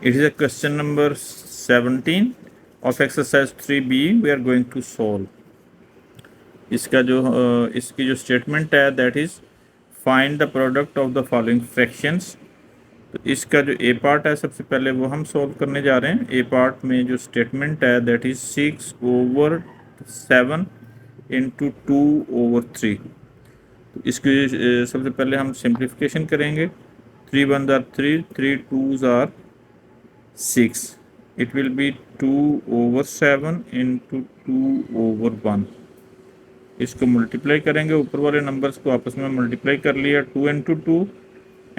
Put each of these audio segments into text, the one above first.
It is a question number 17 of exercise 3B. We are going to solve. इसकी जो statement है that is find the product of the following fractions. तो इसका जो ए part है सबसे पहले वो हम सॉल्व करने जा रहे हैं। ए पार्ट में जो स्टेटमेंट है दैट इज 6/7 इंटू 2/3। तो इसकी सबसे पहले हम सिंप्लीफिकेशन करेंगे। 3 1 are 3, 3 2 are 6। It will be 2/7 into 2/1। इसको मल्टीप्लाई करेंगे, ऊपर वाले नंबर्स को आपस में मल्टीप्लाई कर लिया, 2 इंटू 2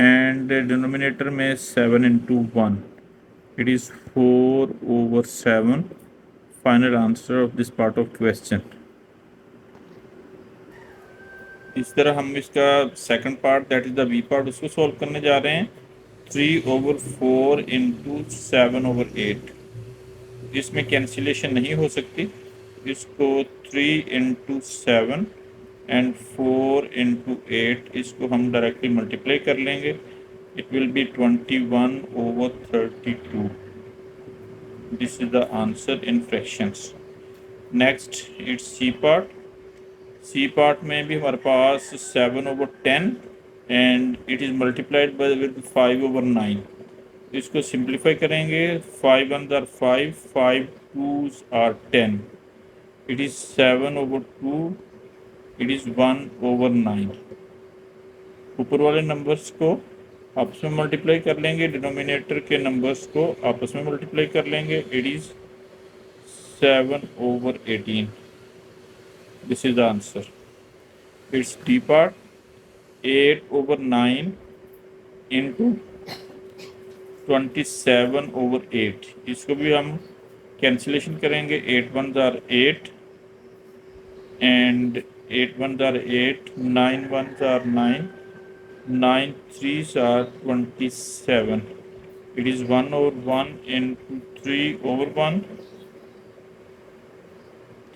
एंड डिनोमिनेटर में 7 into 1। It is 4/7। Final answer of this part of question. इस तरह हम इसका second part that is the B part उसको सॉल्व करने जा रहे हैं। 3/4 इंटू 7/8। इसमें कैंसिलेशन नहीं हो सकती। इसको 3 इंटू 7 एंड 4 इंटू 8 इसको हम डायरेक्टली मल्टीप्लाई कर लेंगे। It will be 21/32। This is the answer in fractions. Next it's C part. C part में भी हमारे पास 7/10 and it is multiplied by with 5/9। इसको सिंप्लीफाई करेंगे। 5 1 are 5, 5 2 are 10। It is 7/2। It is 1/9। ऊपर वाले नंबर्स को आपस में मल्टीप्लाई कर लेंगे, डिनोमिनेटर के नंबर्स को आपस में मल्टीप्लाई कर लेंगे। It is 7/18। This is the answer. It's D part 8/9 into 27/8। इसको भी हम कैंसिलेशन करेंगे। 8 1 are 8 and 8 1 are 8, 9 1 are 9, 9 3 are 27. It is 1/1 into 3/1,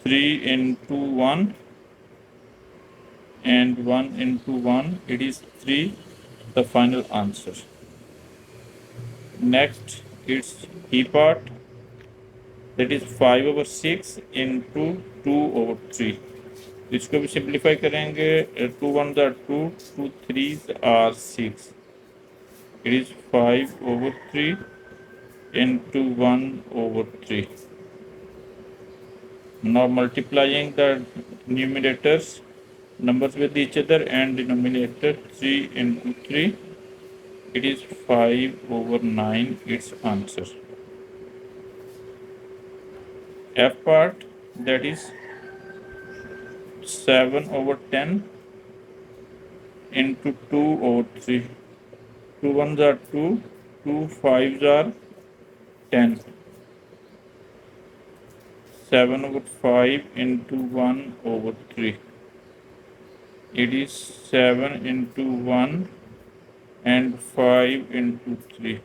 3 into 1 and 1 into 1. It is 3, the final answer. Next, it's E part, that is 5/6 into 2/3. इसको भी simplify करेंगे। 2 1 are 2, 2 3 are 6। It is 5/3 into 1/3. Now multiplying the numerators numbers with each other and denominator 3 into 3. It is 5/9. Its answer. F part, that is 7/10 into 2/3. 2 1s are 2, 2 5s are 10. 7/5 into 1/3. It is 7 into 1 and 5 into 3.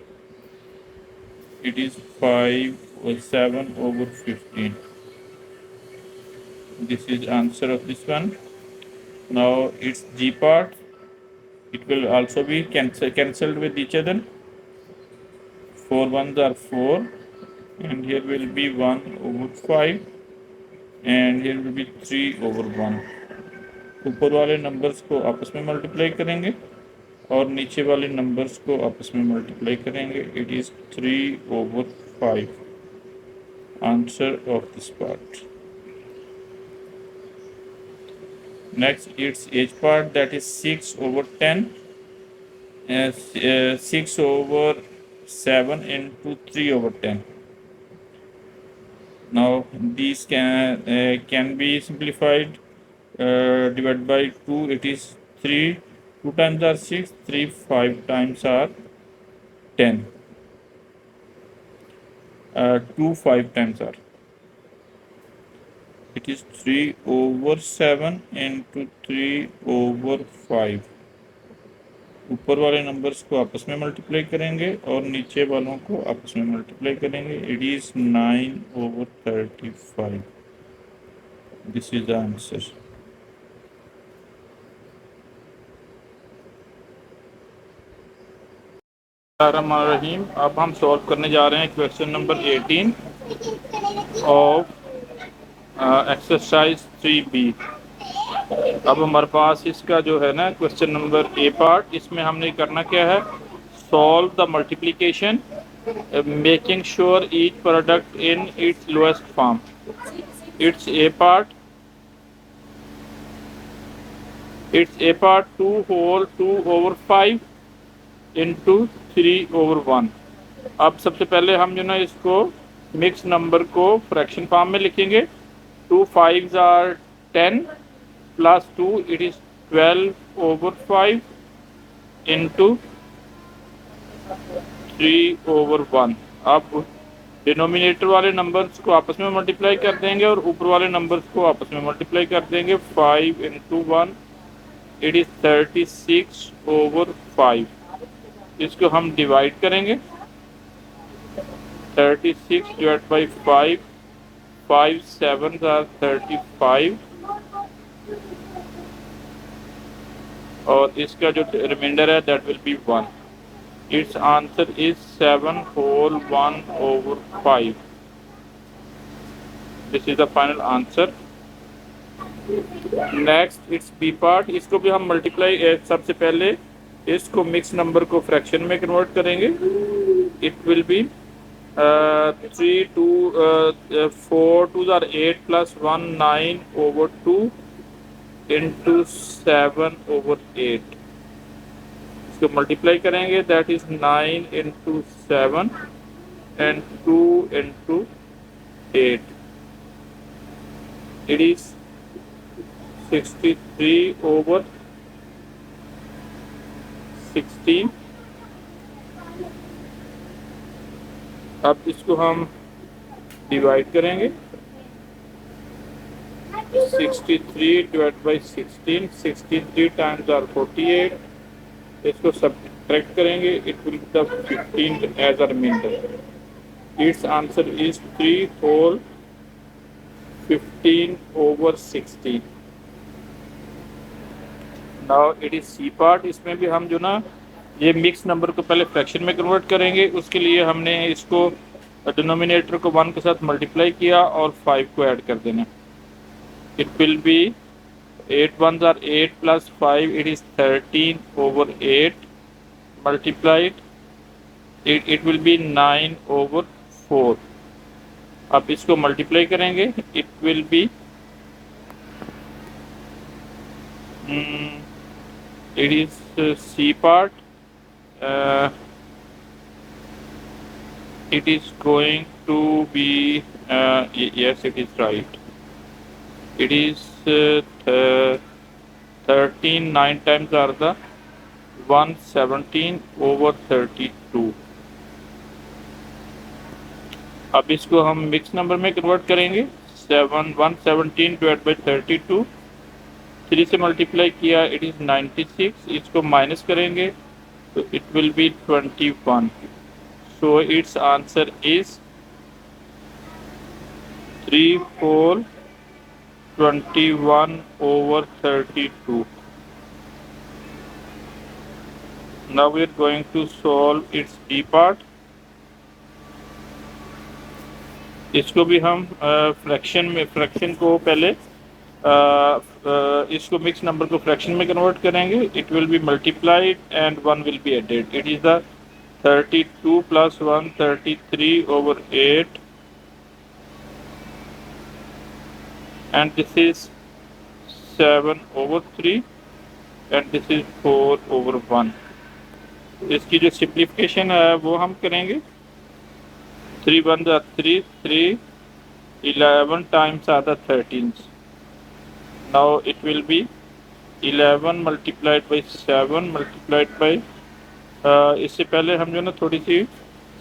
It is 5 or 7/15. This is answer of this one. Now its G part. It will also be cancelled with each other. 4 1s are 4 and here will be 1/5 and here will be 3/1. ऊपर वाले numbers को आपस में multiply करेंगे और नीचे वाले numbers को आपस में मल्टीप्लाई करेंगे। It is 3/5 answer of this part. Next it's H part, that is 6/10, 6/7 into 3/10. Now these can be simplified. Divided by 2, it is 3. 2 times are 6, 3 5 times are 10. 2 5 times are. It is 3/7 into 3/5. ऊपर वाले numbers को आपस में multiply करेंगे और नीचे वालों को आपस में मल्टीप्लाई करेंगे। It is 9/35। This is the answer. Rahim. अब हम सॉल्व करने जा रहे हैं question number 18 of exercise 3B। अब हमारे पास इसका जो है ना क्वेश्चन नंबर ए पार्ट, इसमें हमने करना क्या है, solve the multiplication making sure each product in its lowest form. It's A part, 2 whole 2 over 5 into 3 over 1। अब सबसे पहले हम जो ना इसको मिक्स नंबर को फ्रैक्शन फॉर्म में लिखेंगे। 2 5s are 10 plus 2 it is 12 over 5 into 3 over 1। अब डिनोमिनेटर वाले नंबर्स को आपस में मल्टीप्लाई कर देंगे और ऊपर वाले नंबर्स को आपस में मल्टीप्लाई कर देंगे। 5 इंटू 1 इट इज 36 ओवर 5। इसको हम डिवाइड करेंगे। 36 डिवाइड बाई 5, 5 7s आर 35 और इसका जो रिमाइंडर है that will be 1। It's answer is 7 whole 1 over 5। This is the final answer. Next it's B part, इसको भी हम मल्टीप्लाई, सबसे पहले इसको मिक्स नंबर को फ्रैक्शन में कन्वर्ट करेंगे। It will be 3 2 4 2s are 8 plus 1 9 over 2 into 7 over 8। इसको मल्टीप्लाई करेंगे, that is 9 into 7 and 2 into 8। It is 63 over 16। अब इसको हम डिवाइड करेंगे। 63 डिवाइड बाई 16, 63 टाइम्स आर 48। इसको सब्ट्रैक्ट करेंगे, it will be the 15 as a remainder. It's answer is 3 whole 15 over 16। Now it is C part, इसमें भी हम जो ना ये मिक्स नंबर को पहले फ्रैक्शन में कन्वर्ट करेंगे। उसके लिए हमने इसको डिनोमिनेटर को 1 के साथ मल्टीप्लाई किया और 5 को ऐड कर देना। It will B 8 1s are 8 plus 5 it is 13 over 8 multiplied it will be 9 over 4। अब इसको मल्टीप्लाई करेंगे, it will B it is C part, it is going to be yes, it is right, it is 13 9 times are the 117 over 32। अब इसको हम mix number में convert करेंगे। 117 divide by 32, 3 से multiply किया इट इज 96। इसको minus करेंगे तो it will B 21। So it's answer is 3 4 21 over 32। Now we are going to solve its D part। इसको भी हम फ्रैक्शन को पहले इसको मिक्स नंबर को फ्रैक्शन में कन्वर्ट करेंगे। It will be multiplied and 1 will be added. It is the 32 plus 1 33 over 8 and this is 7 over 3 and this is 4 over 1। इसकी जो सिंप्लीफिकेशन है वो हम करेंगे। 3 1s are 3 3, 11 times are the 13s। now it will be 11 multiplied by 7 multiplied by इससे पहले हम जो ना थोड़ी सी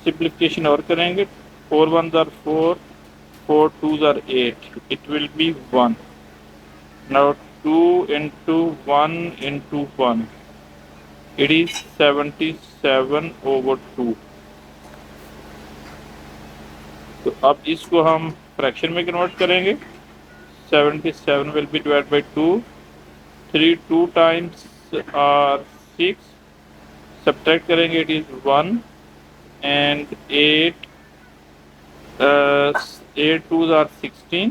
सिंप्लीफिकेशन और करेंगे। 4 1s are 4, 4 2s are 8, it will be 1। now 2 into 1 into 1 it is 77 over 2। तो अब इसको हम फ्रैक्शन में कन्वर्ट करेंगे। 77 will be divided by 2, 3 2 times are 6, subtract करेंगे it is 1 and 8 8 twos are 16,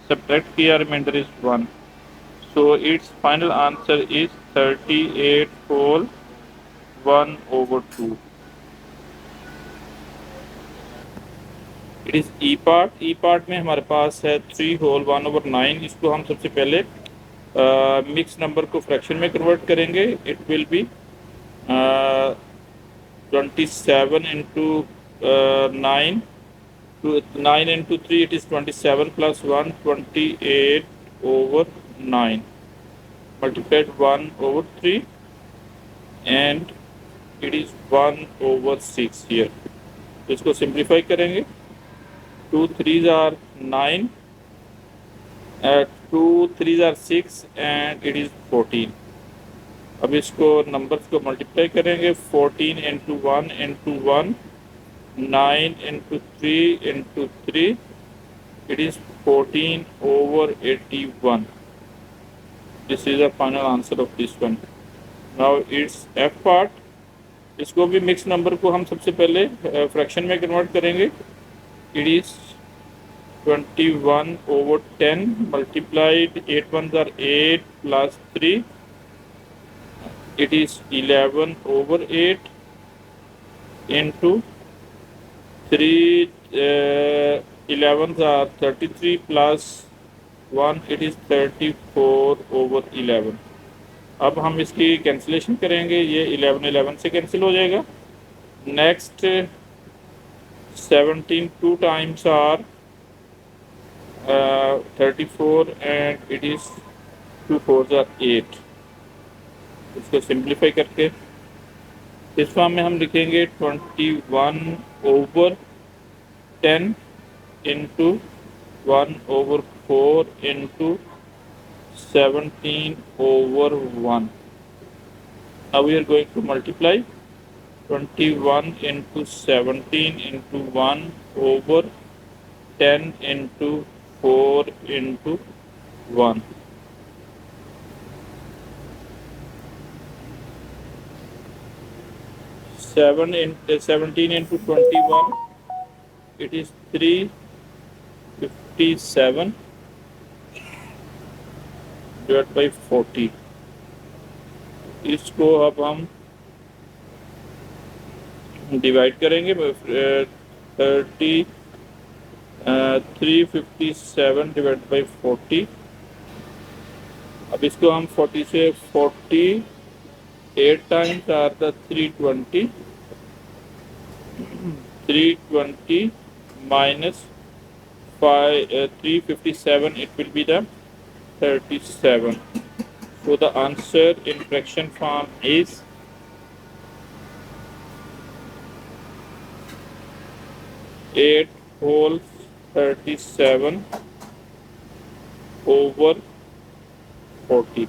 subtract here remainder is 1, so its final answer is 38 whole 1 over 2. It is E part में हमारे पास है 3 होल 1 ओवर 9। इसको हम सबसे पहले मिक्स नंबर को fraction में कन्वर्ट करेंगे। It will B 27 into 9 to 9 into 3 it is 27 plus 1 28 over 9 multiplied 1 over 3 and it is 1 over 6 here। तो इसको सिंप्लीफाई करेंगे। 2 3s are 9, 2 3s are 6 and it is 14। अब इसको नंबर्स को मल्टीप्लाई करेंगे। 14 into 1 into 1, 9 into 3 into 3, it is 14 over 81। This is the final answer of this one। Now its F part, इसको भी mix number को हम सबसे पहले फ्रैक्शन में कन्वर्ट करेंगे। It is 21 over 10 multiplied 8 ones are 8 plus 3, it is 11 over 8 into 3 11s are 33 plus 1, it is 34 over 11। अब हम इसकी कैंसिलेशन करेंगे। ये 11 11 से कैंसिल हो जाएगा। Next 17 2 times are 34 and it is 2 4s are 8। इसको सिंप्लीफाई करके इस फॉर्म में हम लिखेंगे 21 over 10 into 1 over 4 into 17 over 1। Now we are going to multiply 21 into 17 into 1 over 10 into 4 into 1। 17 into 21, it is 357 divided by 40। इसको अब हम divide करेंगे। 357 डिवाइड बाई 40। अब इसको हम 40 से 48 times are the 320 minus 357, it will be the 37। So the answer in fraction form is 8 whole 37 over 40।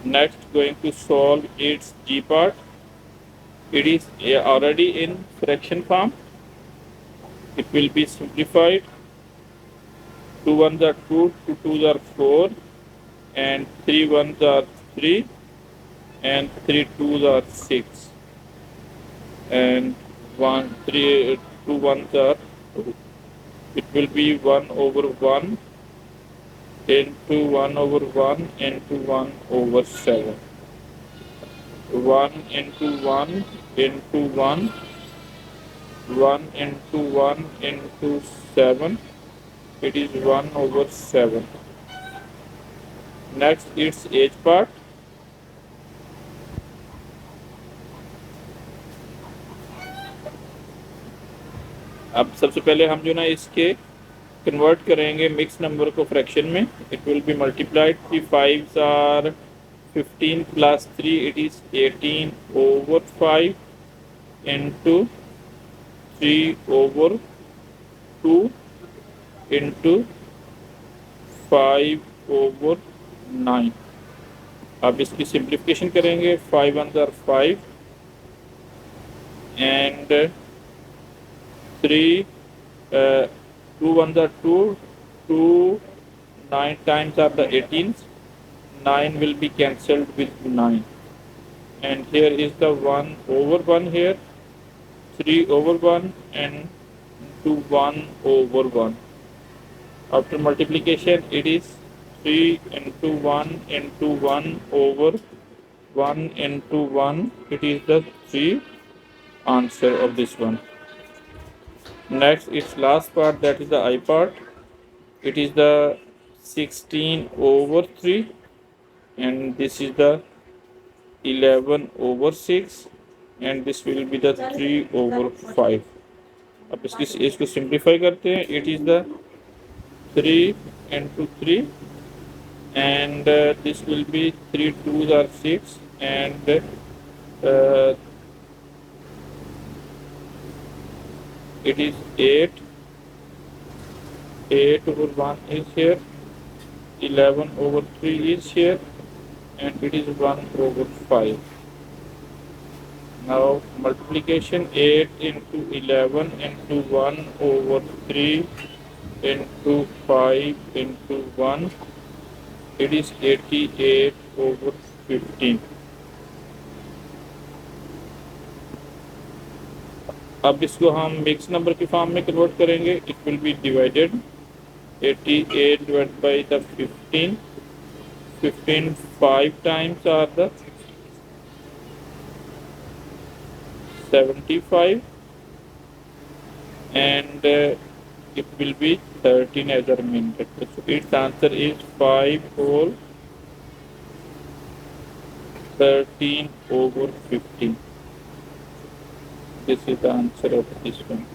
Next, going to solve its G part. It is already in fraction form. It will be simplified. 2 ones are 2, 2 twos are 4, and 3 ones are 3, and 3 twos are 6, and 2 ones are 2. It will be 1 over 1 into 1 over 1 into 1 over 7. 1 into 1 into 1, 1 into 1 into 7, it is 1 over 7। Next, its H part. अब सबसे पहले हम जो ना इसके convert करेंगे mix number को fraction में। It will be multiplied. 3 5s are 15 plus 3, it is 18 over 5 into 3 over 2 into 5 over 9। अब इसकी सिंप्लीफिकेशन करेंगे। 5 ones are 5 and 3 2 ones are 2, 2 9 times are the 18s, 9 will be cancelled with 9, and here is the 1 over 1 here, 3 over 1 and into 1 over 1. After multiplication, it is 3 into 1 into 1 over 1 into 1. It is the 3 answer of this one. Next, its last part, that is the I part. It is the 16 over 3 and this is the 11 over 6 and this will be the 3 over 5. अब इसको simplify करते हैं. It is the 3 into 3 and this will be 3 2s are 6 and it is 8. 8 over 1 is here, 11 over 3 is here and it is 1 over 5. Now multiplication, 8 into 11 into 1 over 3 into 5 into 1, it is 88 over 15. अब इसको हम mix number की form में convert करेंगे. It will B divided 88 divided by the 15. 15 5 times are the 75 and it will be 13 as a remainder. So its answer is 5 whole 13 over 15. This is the answer of this one.